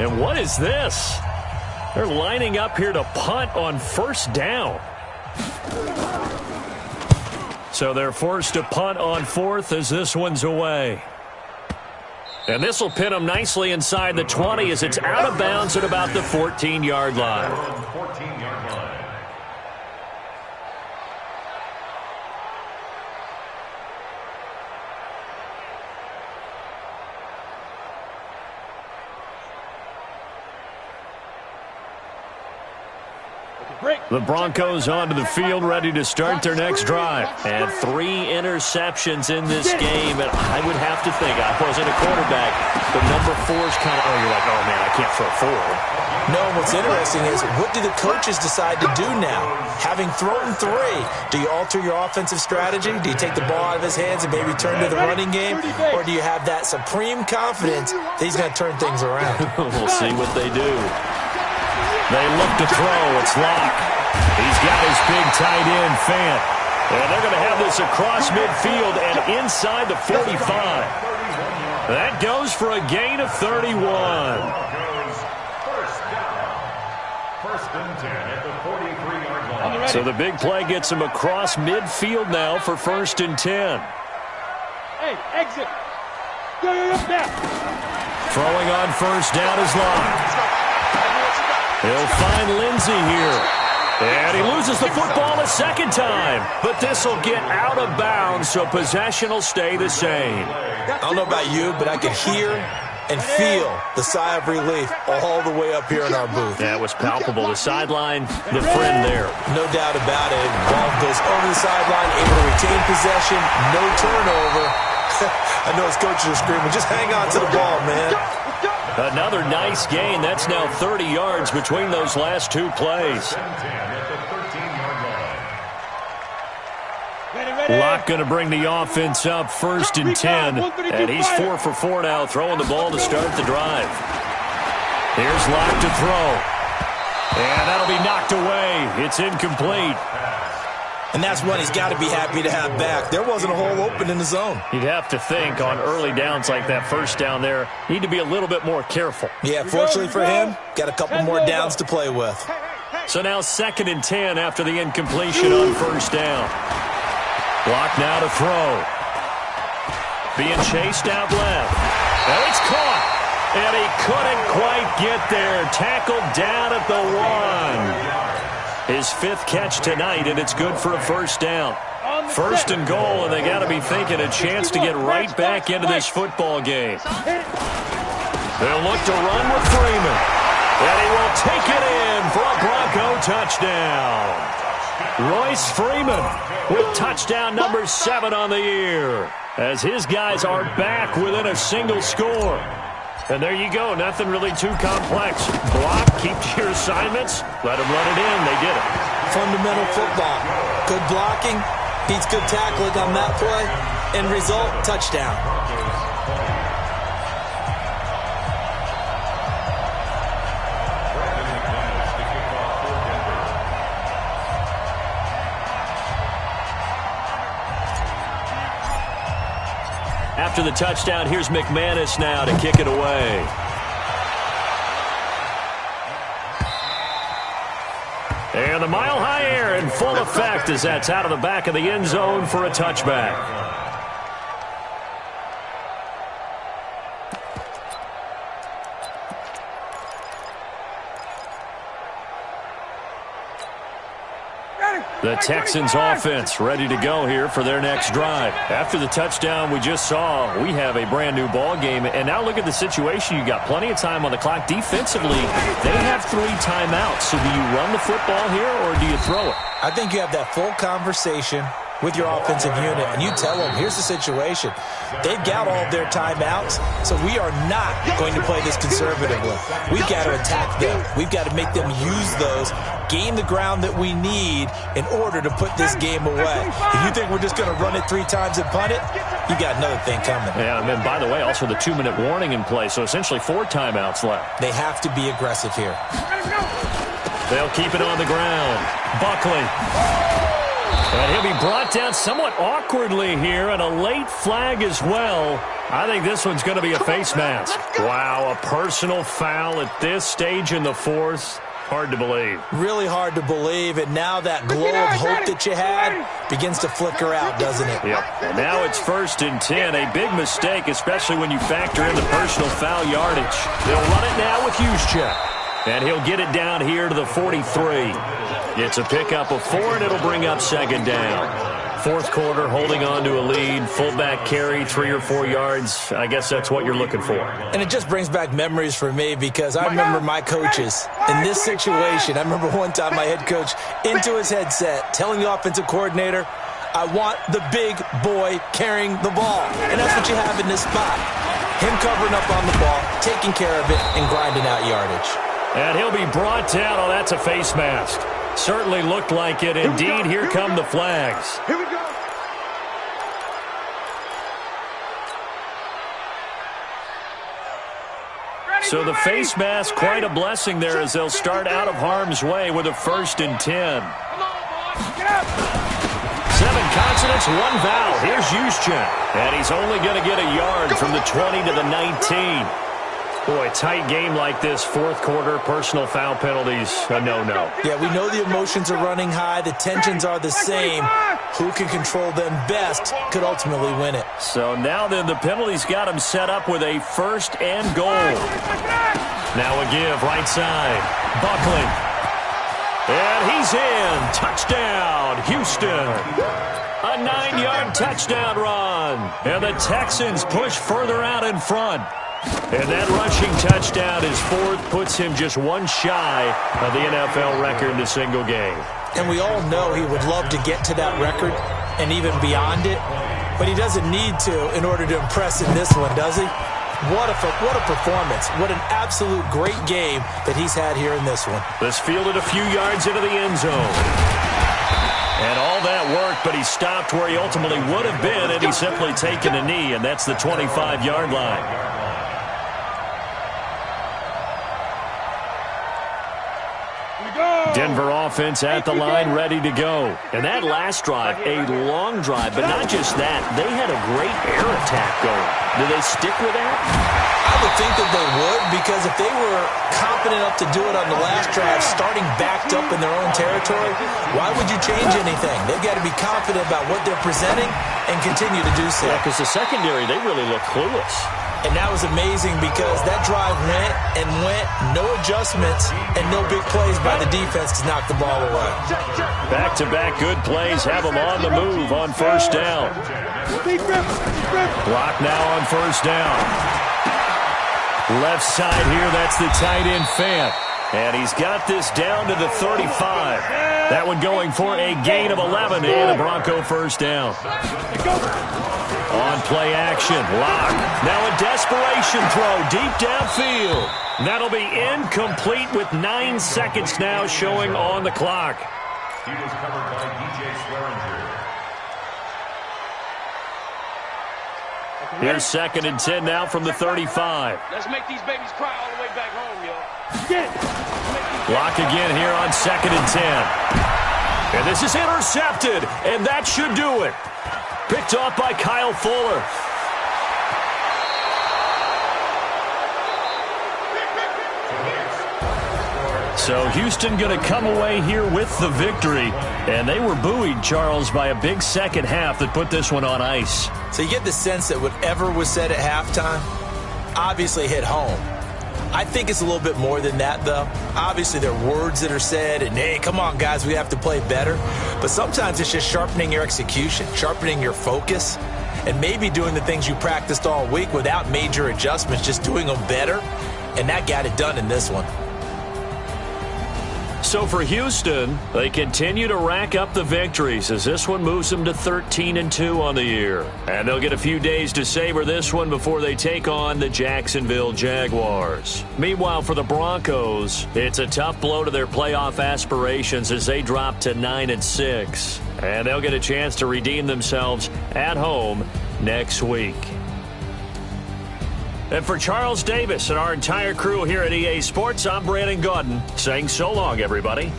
And what is this? They're lining up here to punt on first down. So they're forced to punt on fourth as this one's away. And this will pin them nicely inside the 20 as it's out of bounds at about the 14-yard line. The Broncos onto the field, ready to start their next drive. And 3 interceptions in this game. And I would have to think, I wasn't a quarterback, but number 4's kind of, you're like, oh, man, I can't throw 4. No, what's interesting is, what do the coaches decide to do now? Having thrown 3, do you alter your offensive strategy? Do you take the ball out of his hands and maybe turn to the running game? Or do you have that supreme confidence that he's going to turn things around? We'll see what they do. They look to throw. It's Locke. He's got his big tight end, Fant. And they're going to have this across midfield and inside the 45. That goes for a gain of 31. First and 10 at the 43-yard line. So the big play gets him across midfield now for first and 10. Hey, exit. Now. Throwing on first down is Locke. He'll find Lindsey here. And he loses the football a second time. But this will get out of bounds, so possession will stay the same. I don't know about you, but I could hear and feel the sigh of relief all the way up here in our booth. That was palpable. The sideline, the friend there. No doubt about it. Ball goes over the sideline, able to retain possession, no turnover. I know his coaches are screaming, just hang on to the ball, man. Another nice gain. That's now 30 yards between those last 2 plays. Locke going to bring the offense up first and 10. And he's 4 for 4 now, throwing the ball to start the drive. Here's Locke to throw. And that'll be knocked away. It's incomplete. And that's one he's got to be happy to have back. There wasn't a hole open in the zone. You'd have to think on early downs like that first down there, need to be a little bit more careful. Yeah, fortunately for him, got a couple more downs to play with. So now 2nd and 10 after the incompletion on first down. Block now to throw. Being chased out left. And it's caught. And he couldn't quite get there. Tackled down at the 1. His 5th catch tonight, and it's good for a first down. First and goal, and they got to be thinking a chance to get right back into this football game. They'll look to run with Freeman. And he will take it in for a Bronco touchdown. Royce Freeman with touchdown number 7 on the year, as his guys are back within a single score. And there you go. Nothing really too complex. Block, keep to your assignments, let them run it in. They did it. Fundamental football. Good blocking, beats good tackling on that play. End result, touchdown. After the touchdown, here's McManus now to kick it away. And the mile-high air in full effect as that's out of the back of the end zone for a touchback. The Texans offense ready to go here for their next drive. After the touchdown we just saw, we have a brand new ball game. And now look at the situation. You got plenty of time on the clock. Defensively, they have 3 timeouts. So do you run the football here or do you throw it? I think you have that full conversation with your offensive unit, and you tell them, here's the situation. They've got all of their timeouts, so we are not going to play this conservatively. We've got to attack them. We've got to make them use those, gain the ground that we need in order to put this game away. If you think we're just going to run it 3 times and punt it, you got another thing coming. Yeah, and then, by the way, also the 2-minute warning in play, so essentially 4 timeouts left. They have to be aggressive here. They'll keep it on the ground. Buckley. And he'll be brought down somewhat awkwardly here, and a late flag as well. I think this one's going to be a face mask. Wow, a personal foul at this stage in the fourth. Hard to believe. Really hard to believe, and now that glow of hope that you had begins to flicker out, doesn't it? Yep. And now it's 1st and 10. A big mistake, especially when you factor in the personal foul yardage. They'll run it now with Juszczyk. And he'll get it down here to the 43. It's a pickup of 4, and it'll bring up 2nd down. Fourth quarter, holding on to a lead. Fullback carry, 3 or 4 yards. I guess that's what you're looking for. And it just brings back memories for me because I remember my coaches in this situation. I remember one time my head coach into his headset telling the offensive coordinator, I want the big boy carrying the ball. And that's what you have in this spot. Him covering up on the ball, taking care of it, and grinding out yardage. And he'll be brought down. Oh, that's a face mask. Certainly looked like it. Indeed, here come the flags. Here we go. So the face mask, quite a blessing there as they'll start out of harm's way with a 1st and 10. Come on, boys. Get up. 7 consonants, 1 vowel. Here's Juszczyk. And he's only going to get a yard from the 20 to the 19. Boy, tight game like this, fourth quarter, personal foul penalties, a no-no. Yeah, we know the emotions are running high. The tensions are the same. Who can control them best could ultimately win it. So now then, the penalties got him set up with a 1st and goal. Now a give, right side. Buckling. And he's in. Touchdown, Houston. A 9-yard touchdown run. And the Texans push further out in front. And that rushing touchdown, his 4th, puts him just 1 shy of the NFL record in a single game. And we all know he would love to get to that record and even beyond it, but he doesn't need to in order to impress in this one, does he? What a performance. What an absolute great game that he's had here in this one. This fielded a few yards into the end zone. And all that worked, but he stopped where he ultimately would have been, and he's simply taken a knee, and that's the 25-yard line. Denver offense at the line, ready to go. And that last drive, a long drive, but not just that. They had a great air attack going. Do they stick with that? I would think that they would, because if they were confident enough to do it on the last drive, starting backed up in their own territory, why would you change anything? They've got to be confident about what they're presenting and continue to do so. Yeah, because the secondary, they really look clueless. And that was amazing because that drive went and went, no adjustments, and no big plays by the defense to knock the ball away. Back-to-back good plays have them on the move on 1st down. Block now on 1st down. Left side here, that's the tight end Fant. And he's got this down to the 35. That one going for a gain of 11 and a Bronco 1st down. On play action, Locke. Now a desperation throw deep downfield. That'll be incomplete with 9 seconds now showing on the clock. He was covered by DJ Swearinger. Here's 2nd and 10 now from the 35. Let's make these babies cry all the way back home, yo. Get it. Locke again here on 2nd and 10. And this is intercepted, and that should do it. Picked off by Kyle Fuller. So Houston going to come away here with the victory. And they were buoyed, Charles, by a big second half that put this one on ice. So you get the sense that whatever was said at halftime obviously hit home. I think it's a little bit more than that, though. Obviously, there are words that are said, and, hey, come on, guys, we have to play better. But sometimes it's just sharpening your execution, sharpening your focus, and maybe doing the things you practiced all week without major adjustments, just doing them better, and that got it done in this one. So for Houston, they continue to rack up the victories as this one moves them to 13-2 on the year. And they'll get a few days to savor this one before they take on the Jacksonville Jaguars. Meanwhile, for the Broncos, it's a tough blow to their playoff aspirations as they drop to 9-6. And they'll get a chance to redeem themselves at home next week. And for Charles Davis and our entire crew here at EA Sports, I'm Brandon Gaudin saying so long, everybody.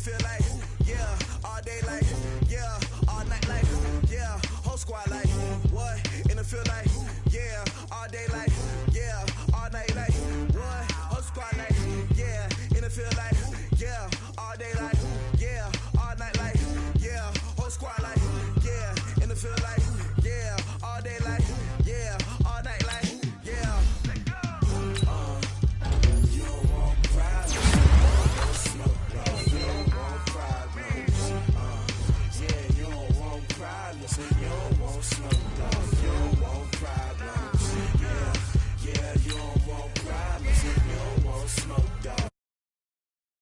field like, yeah, all day like, yeah, all night like, yeah, whole squad like, what? In the field like, yeah, all day like,